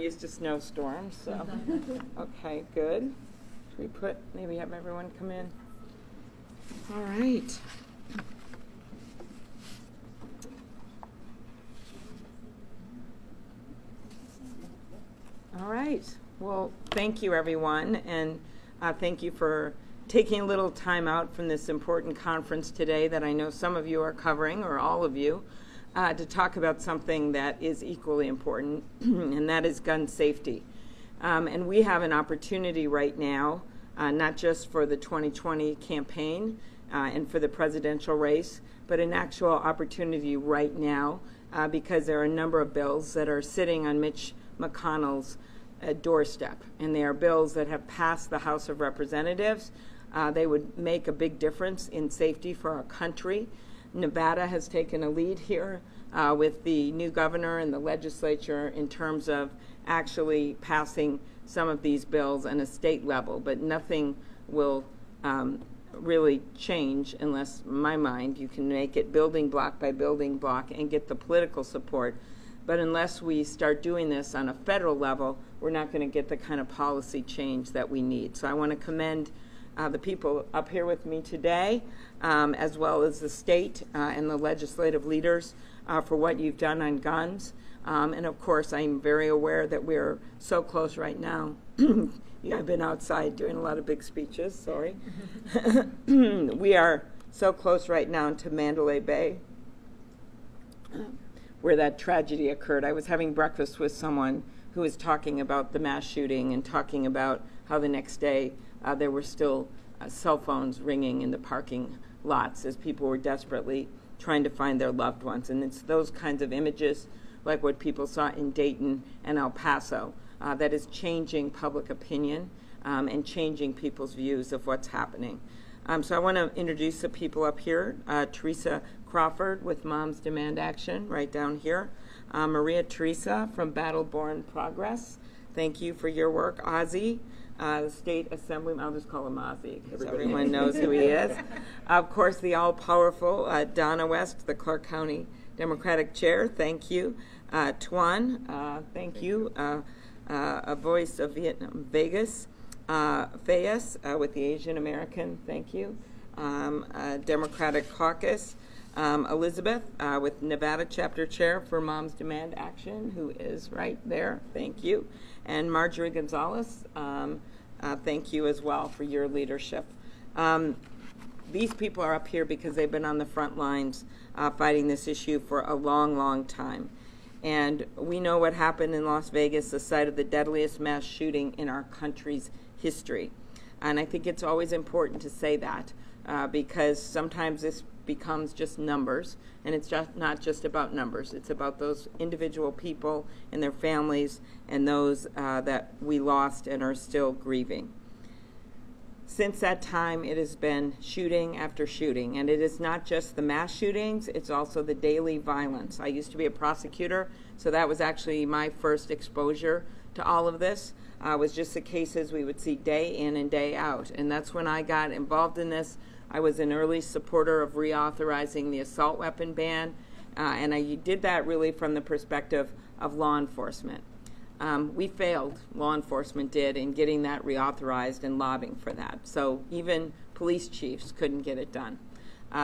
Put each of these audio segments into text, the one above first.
Used to snowstorms, so okay, good. Should we maybe have everyone come in? All right. All right. Well, thank you, everyone, and thank you for taking a little time out from this important conference today that I know some of you are covering, or all of you, to talk about something that is equally important, and that is gun safety. And we have an opportunity right now, not just for the 2020 campaign and for the presidential race, but an actual opportunity right now because there are a number of bills that are sitting on Mitch McConnell's doorstep, and they are bills that have passed the House of Representatives. They would make a big difference in safety for our country. Nevada has taken a lead here with the new governor and the legislature in terms of actually passing some of these bills on a state level, but nothing will really change unless, in my mind, you can make it building block by building block and get the political support. But unless we start doing this on a federal level, we're not going to get the kind of policy change that we need. So I want to commend the people up here with me today, as well as the state and the legislative leaders for what you've done on guns. And of course, I'm very aware that we're so close right now. Yeah, I've been outside doing a lot of big speeches, sorry. We are so close right now to Mandalay Bay, where that tragedy occurred. I was having breakfast with someone who was talking about the mass shooting and talking about how the next day there were still cell phones ringing in the parking lots as people were desperately trying to find their loved ones. And it's those kinds of images, like what people saw in Dayton and El Paso, that is changing public opinion and changing people's views of what's happening. So I want to introduce the people up here. Teresa Crawford with Moms Demand Action, right down here. Maria Teresa from Battleborn Progress. Thank you for your work. Ozzy, the State Assemblyman, I'll just call him Ozzy because everyone knows who he is. Of course, the all-powerful Donna West, the Clark County Democratic Chair. Thank you. Tuan, thank you. A voice of Vietnam, Vegas. Fayez with the Asian American, thank you. Democratic Caucus. Elizabeth with Nevada Chapter Chair for Moms Demand Action, who is right there, thank you. And Marjorie Gonzalez, thank you as well for your leadership. These people are up here because they've been on the front lines fighting this issue for a long, long time. And we know what happened in Las Vegas, the site of the deadliest mass shooting in our country's history. And I think it's always important to say that because sometimes this becomes just numbers, and it's just not just about numbers. It's about those individual people and their families and those that we lost and are still grieving. Since that time, it has been shooting after shooting, and it is not just the mass shootings, it's also the daily violence. I used to be a prosecutor, so that was actually my first exposure to all of this. Was just the cases we would see day in and day out, and that's when I got involved in this. I was an early supporter of reauthorizing the assault weapon ban, and I did that really from the perspective of law enforcement. We failed, law enforcement did, in getting that reauthorized and lobbying for that. So even police chiefs couldn't get it done.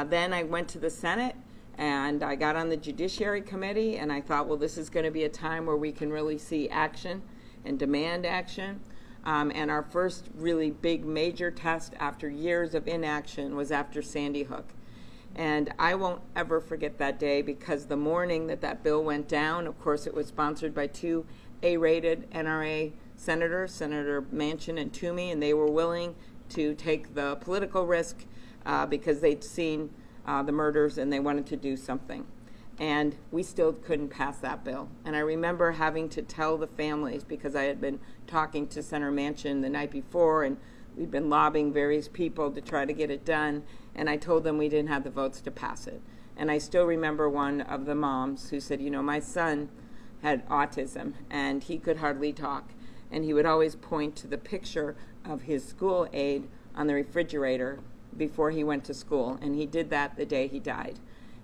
Then I went to the Senate, and I got on the Judiciary Committee, and I thought, well, this is going to be a time where we can really see action and demand action. And our first really big major test after years of inaction was after Sandy Hook. And I won't ever forget that day because the morning that that bill went down, of course, it was sponsored by two A-rated NRA senators, Senator Manchin and Toomey, and they were willing to take the political risk because they'd seen the murders and they wanted to do something. And we still couldn't pass that bill. And I remember having to tell the families, because I had been talking to Senator Manchin the night before, and we'd been lobbying various people to try to get it done, and I told them we didn't have the votes to pass it. And I still remember one of the moms who said, you know, my son had autism, and he could hardly talk, and he would always point to the picture of his school aide on the refrigerator before he went to school, and he did that the day he died.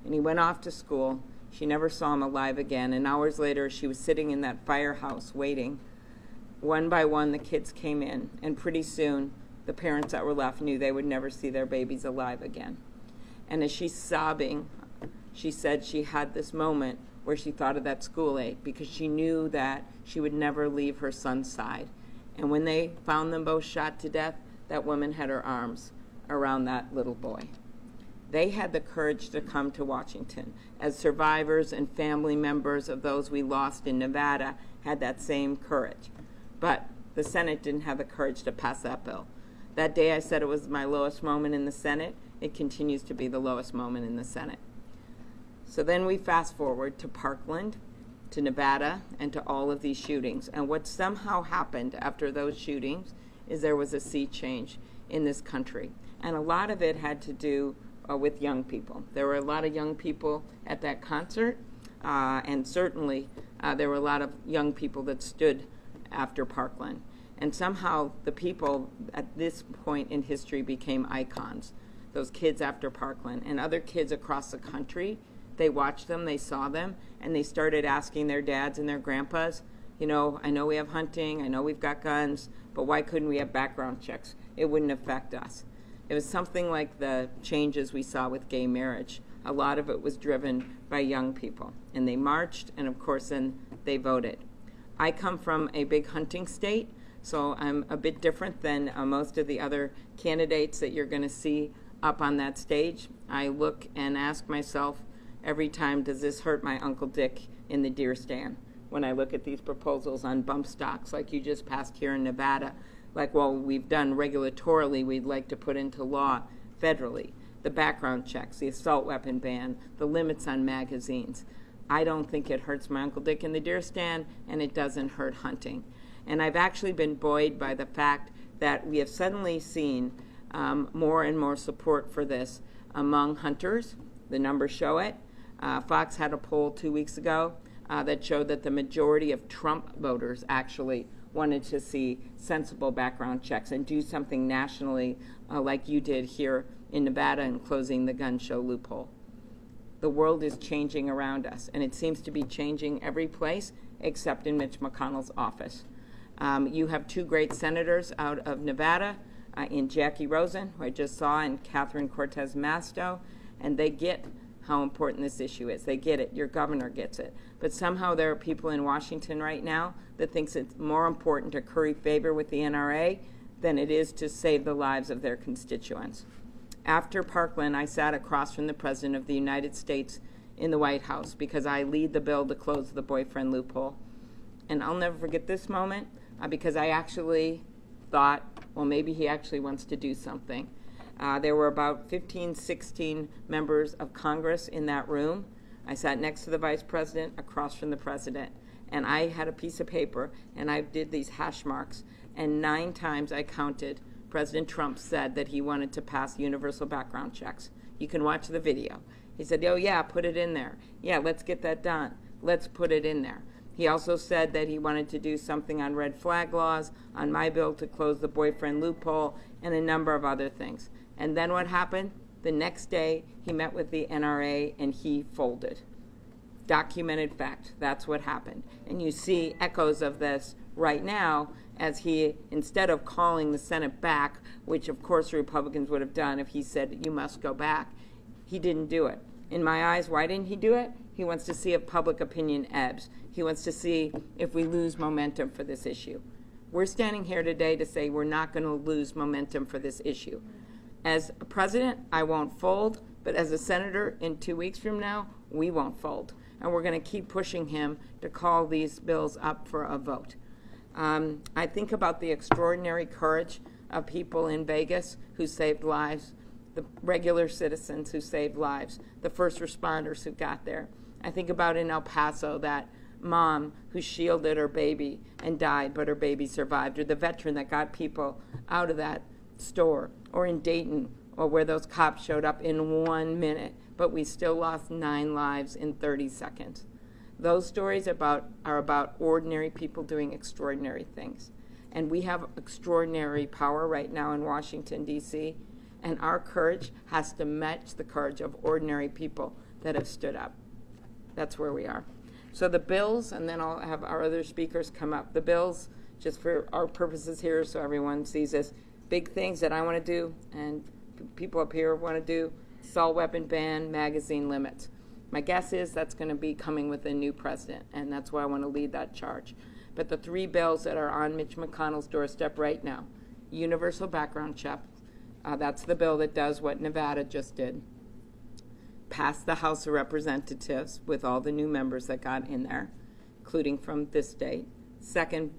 And he went off to school. She never saw him alive again, and hours later she was sitting in that firehouse waiting. One by one the kids came in, and pretty soon the parents that were left knew they would never see their babies alive again. And as she's sobbing, she said she had this moment where she thought of that school aide because she knew that she would never leave her son's side. And when they found them both shot to death, that woman had her arms around that little boy. They had the courage to come to Washington. As survivors and family members of those we lost in Nevada had that same courage. But the Senate didn't have the courage to pass that bill. That day I said it was my lowest moment in the Senate. It continues to be the lowest moment in the Senate. So then we fast forward to Parkland, to Nevada, and to all of these shootings. And what somehow happened after those shootings is there was a sea change in this country. And a lot of it had to do with young people. There were a lot of young people at that concert, and certainly there were a lot of young people that stood after Parkland. And somehow the people at this point in history became icons. Those kids after Parkland and other kids across the country, they watched them, they saw them, and they started asking their dads and their grandpas, you know, I know we have hunting, I know we've got guns, but why couldn't we have background checks? It wouldn't affect us. It was something like the changes we saw with gay marriage. A lot of it was driven by young people, and they marched, and of course then they voted. I come from a big hunting state, so I'm a bit different than most of the other candidates that you're going to see up on that stage. I look and ask myself every time, does this hurt my Uncle Dick in the deer stand? When I look at these proposals on bump stocks like you just passed here in Nevada, like what we've done regulatorily, we'd like to put into law federally, the background checks, the assault weapon ban, the limits on magazines. I don't think it hurts my Uncle Dick in the deer stand, and it doesn't hurt hunting. And I've actually been buoyed by the fact that we have suddenly seen more and more support for this among hunters. The numbers show it. Fox had a poll 2 weeks ago that showed that the majority of Trump voters actually wanted to see sensible background checks and do something nationally like you did here in Nevada in closing the gun show loophole. The world is changing around us, and it seems to be changing every place except in Mitch McConnell's office. You have two great senators out of Nevada, in Jackie Rosen, who I just saw, and Catherine Cortez Masto, and they get how important this issue is. They get it. Your governor gets it. But somehow there are people in Washington right now that thinks it's more important to curry favor with the NRA than it is to save the lives of their constituents. After Parkland, I sat across from the President of the United States in the White House because I lead the bill to close the boyfriend loophole. And I'll never forget this moment because I actually thought, well, maybe he actually wants to do something. There were about 15, 16 members of Congress in that room. I sat next to the Vice President, across from the President, and I had a piece of paper, and I did these hash marks, and 9 times I counted President Trump said that he wanted to pass universal background checks. You can watch the video. He said, oh, yeah, put it in there. Yeah, let's get that done. Let's put it in there. He also said that he wanted to do something on red flag laws, on my bill to close the boyfriend loophole, and a number of other things. And then what happened? The next day, he met with the NRA, and he folded. Documented fact. That's what happened. And you see echoes of this right now as he, instead of calling the Senate back, which of course the Republicans would have done if he said, you must go back, he didn't do it. In my eyes, why didn't he do it? He wants to see if public opinion ebbs. He wants to see if we lose momentum for this issue. We're standing here today to say we're not going to lose momentum for this issue. As a president, I won't fold, but as a senator in 2 weeks from now, we won't fold. And we're going to keep pushing him to call these bills up for a vote. I think about the extraordinary courage of people in Vegas who saved lives, the regular citizens who saved lives, the first responders who got there. I think about in El Paso that mom who shielded her baby and died, but her baby survived, or the veteran that got people out of that store, or in Dayton, or where those cops showed up in 1 minute, but we still lost 9 lives in 30 seconds. Those stories are about ordinary people doing extraordinary things. And we have extraordinary power right now in Washington, D.C., and our courage has to match the courage of ordinary people that have stood up. That's where we are. So the bills, and then I'll have our other speakers come up. The bills, just for our purposes here so everyone sees this, big things that I want to do and people up here want to do: assault weapon ban, magazine limits. My guess is that's going to be coming with a new president, and that's why I want to lead that charge. But the three bills that are on Mitch McConnell's doorstep right now: universal background check. That's the bill that does what Nevada just did. Passed the House of Representatives with all the new members that got in there, including from this state. Second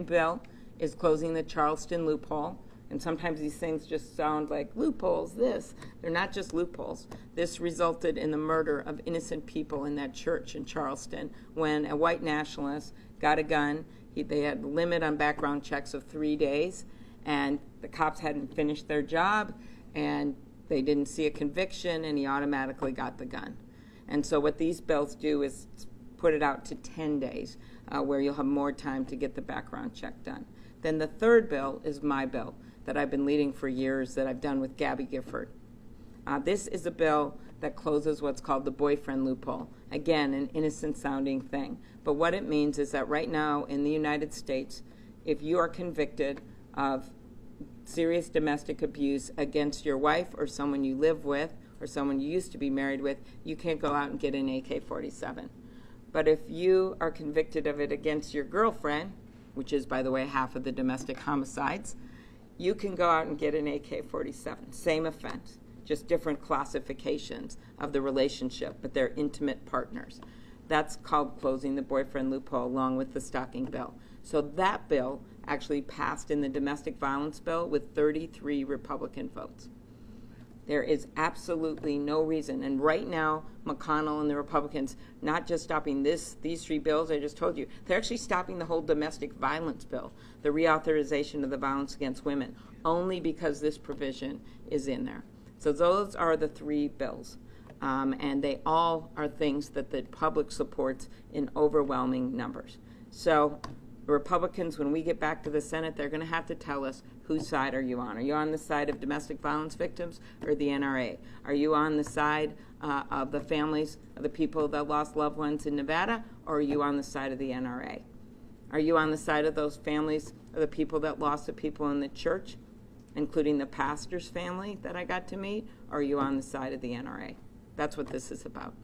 bill is closing the Charleston loophole. And sometimes these things just sound like loopholes, this. They're not just loopholes. This resulted in the murder of innocent people in that church in Charleston when a white nationalist got a gun. They had a limit on background checks of 3 days, and the cops hadn't finished their job, and they didn't see a conviction, and he automatically got the gun. And so what these bills do is put it out to 10 days, where you'll have more time to get the background check done. Then the third bill is my bill that I've been leading for years, that I've done with Gabby Gifford. This is a bill that closes what's called the boyfriend loophole. Again, an innocent-sounding thing. But what it means is that right now in the United States, if you are convicted of serious domestic abuse against your wife or someone you live with or someone you used to be married with, you can't go out and get an AK-47. But if you are convicted of it against your girlfriend, which is, by the way, half of the domestic homicides, you can go out and get an AK-47. Same offense, just different classifications of the relationship, but they're intimate partners. That's called closing the boyfriend loophole, along with the stalking bill. So that bill actually passed in the domestic violence bill with 33 Republican votes. There is absolutely no reason. And right now, McConnell and the Republicans, not just stopping these three bills I just told you, they're actually stopping the whole domestic violence bill, the reauthorization of the Violence Against Women, only because this provision is in there. So those are the three bills. And they all are things that the public supports in overwhelming numbers. So the Republicans, when we get back to the Senate, they're going to have to tell us, whose side are you on? Are you on the side of domestic violence victims or the NRA? Are you on the side of the families of the people that lost loved ones in Nevada, or are you on the side of the NRA? Are you on the side of those families of the people that lost the people in the church, including the pastor's family that I got to meet, or are you on the side of the NRA? That's what this is about.